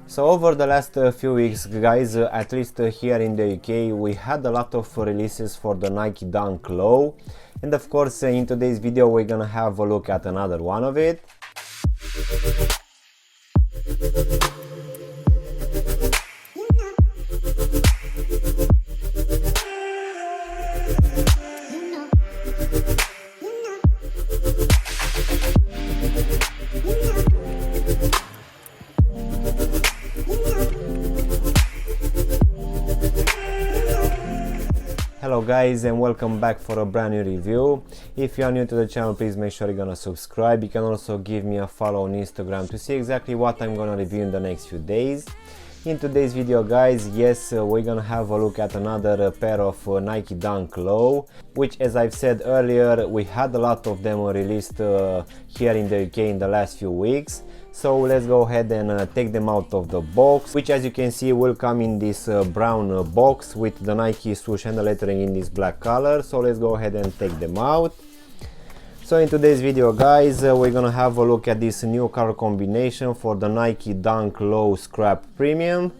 So over the last few weeks, guys, at least here in the UK, we had a lot of releases for the Nike Dunk Low, and of course in today's video we're gonna have a look at another one of it. Hello guys, and welcome back for a brand new review. If you are new to the channel, please make sure you're gonna subscribe. You can also give me a follow on Instagram to see exactly what I'm gonna review in the next few days. In today's video, guys, yes, we're gonna have a look at another pair of Nike Dunk Low, which, as I've said earlier, we had a lot of them released here in the UK in the last few weeks. So let's go ahead and take them out of the box, which, as you can see, will come in this brown box with the Nike swoosh and the lettering in this black color. So let's go ahead and take them out. So in today's video, guys, we're gonna have a look at this new color combination for the Nike Dunk Low Scrap Premium.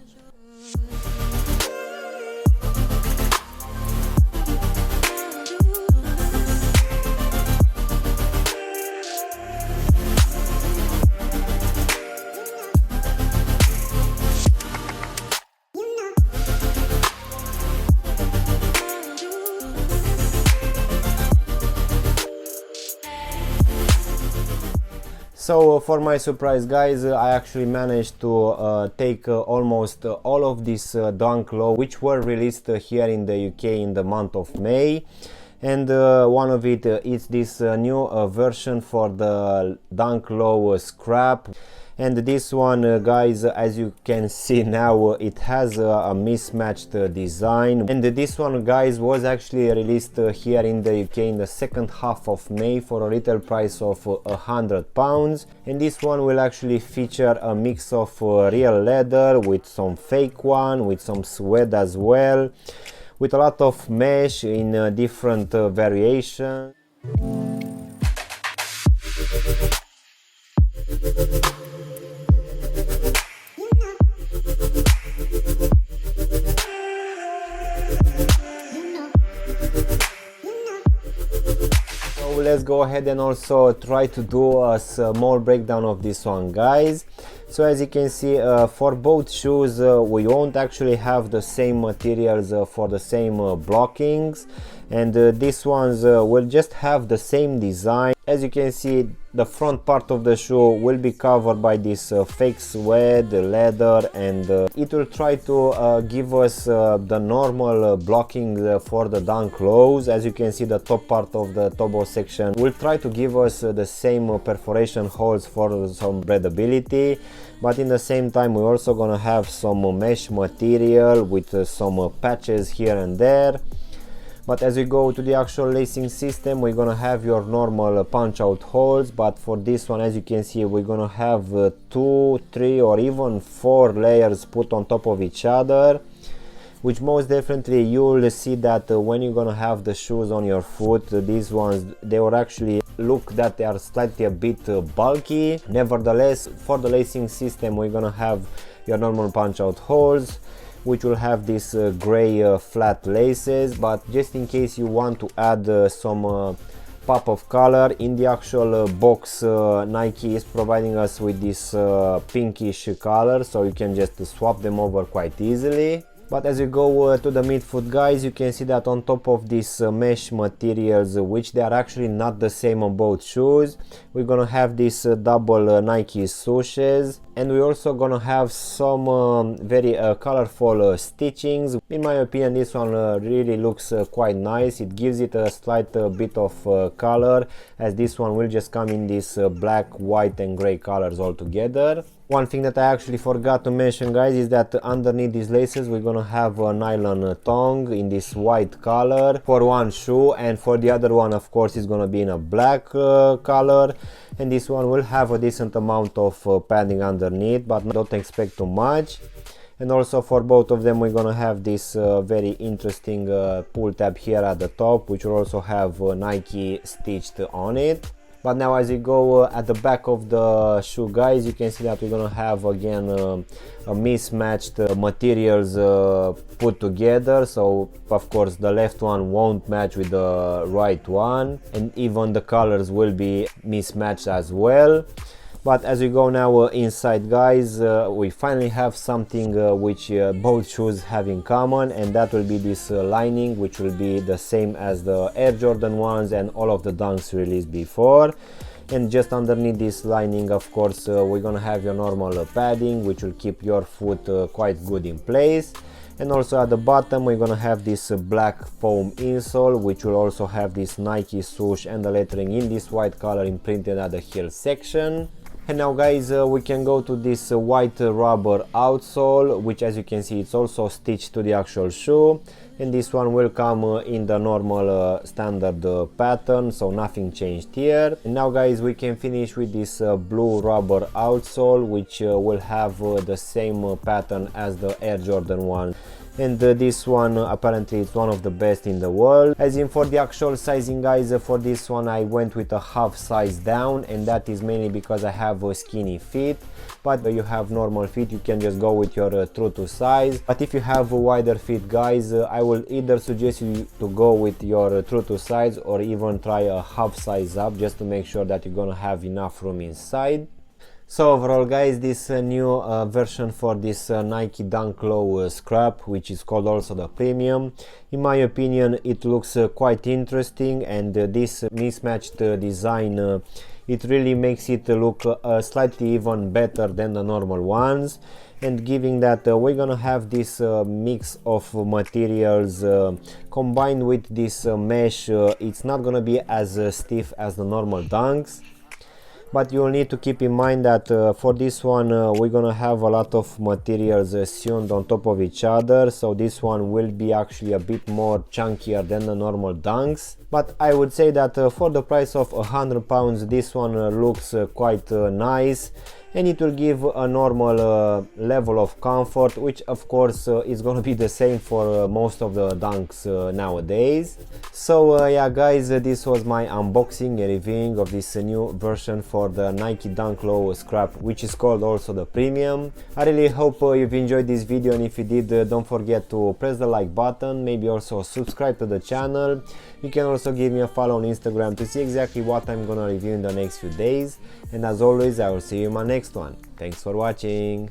So for my surprise, guys, I actually managed to take almost all of these Dunk Low which were released here in the UK in the month of May, and one of it is this new version for the Dunk Low Scrap. And this one, guys, as you can see now, it has a mismatched design. And this one, guys, was actually released here in the UK in the second half of May for a retail price of £100. And this one will actually feature a mix of real leather with some fake one, with some suede as well, with a lot of mesh in different variations. Let's go ahead and also try to do a small breakdown of this one, guys. So as you can see, for both shoes we won't actually have the same materials for the same blockings, and these ones will just have the same design. As you can see, the front part of the shoe will be covered by this fake suede leather, and it will try to give us the normal blocking for the Dunk Lows. As you can see, the top part of the tobo section will try to give us the same perforation holes for some breathability, but in the same time we're also gonna have some mesh material with some patches here and there. But as we go to the actual lacing system, we're gonna have your normal punch out holes, but for this one, as you can see, we're gonna have 2, 3 or even 4 layers put on top of each other, which most definitely you'll see that when you're gonna have the shoes on your foot, these ones, they will actually look that they are slightly a bit bulky. Nevertheless, for the lacing system, we're gonna have your normal punch out holes, which will have these gray flat laces, but just in case you want to add some pop of color, in the actual box Nike is providing us with this pinkish color, so you can just swap them over quite easily. But as you go to the midfoot, guys, you can see that on top of these mesh materials, which they are actually not the same on both shoes, we're gonna have these double Nike swooshes, and we're also gonna have some very colorful stitchings. In my opinion, this one really looks quite nice. It gives it a slight bit of color, as this one will just come in this black, white and gray colors all together. One thing that I actually forgot to mention, guys, is that underneath these laces we're gonna have a nylon tongue in this white color for one shoe, and for the other one, of course, it's gonna be in a black color, and this one will have a decent amount of padding underneath, but don't expect too much. And also for both of them we're gonna have this very interesting pull tab here at the top, which will also have Nike stitched on it. But now as you go at the back of the shoe, guys, you can see that we're gonna have again a mismatched materials put together. So of course the left one won't match with the right one, and even the colors will be mismatched as well. But as we go now inside, guys, we finally have something which both shoes have in common, and that will be this lining, which will be the same as the Air Jordan ones and all of the Dunks released before. And just underneath this lining, of course, we're gonna have your normal padding, which will keep your foot quite good in place. And also at the bottom we're gonna have this black foam insole, which will also have this Nike swoosh and the lettering in this white color imprinted at the heel section. And now, guys, we can go to this white rubber outsole, which as you can see it's also stitched to the actual shoe, and this one will come in the normal standard pattern, so nothing changed here. And now, guys, we can finish with this blue rubber outsole, which will have the same pattern as the Air Jordan one. And this one apparently it's one of the best in the world. As in for the actual sizing, guys, for this one I went with a half size down, and that is mainly because I have skinny feet. But you have normal feet, you can just go with your true to size. But if you have wider feet, guys, I will either suggest you to go with your true to size or even try a half size up, just to make sure that you're gonna have enough room inside. So overall, guys, this new version for this Nike Dunk Low Scrap, which is called also the Premium, in my opinion it looks quite interesting, and this mismatched design it really makes it look slightly even better than the normal ones. And given that we're gonna have this mix of materials combined with this mesh, it's not gonna be as stiff as the normal Dunks. But you'll need to keep in mind that for this one we're gonna have a lot of materials sewn on top of each other, so this one will be actually a bit more chunkier than the normal Dunks. But I would say that for the price of £100, this one looks quite nice, and it will give a normal level of comfort, which of course is gonna be the same for most of the Dunks nowadays. So yeah, guys, this was my unboxing and reviewing of this new version for the Nike Dunk Low Scrap, which is called also the Premium. I really hope you've enjoyed this video, and if you did, don't forget to press the like button, maybe also subscribe to the channel. You can also give me a follow on Instagram to see exactly what I'm gonna review in the next few days, and as always I will see you in my next one. Thanks for watching.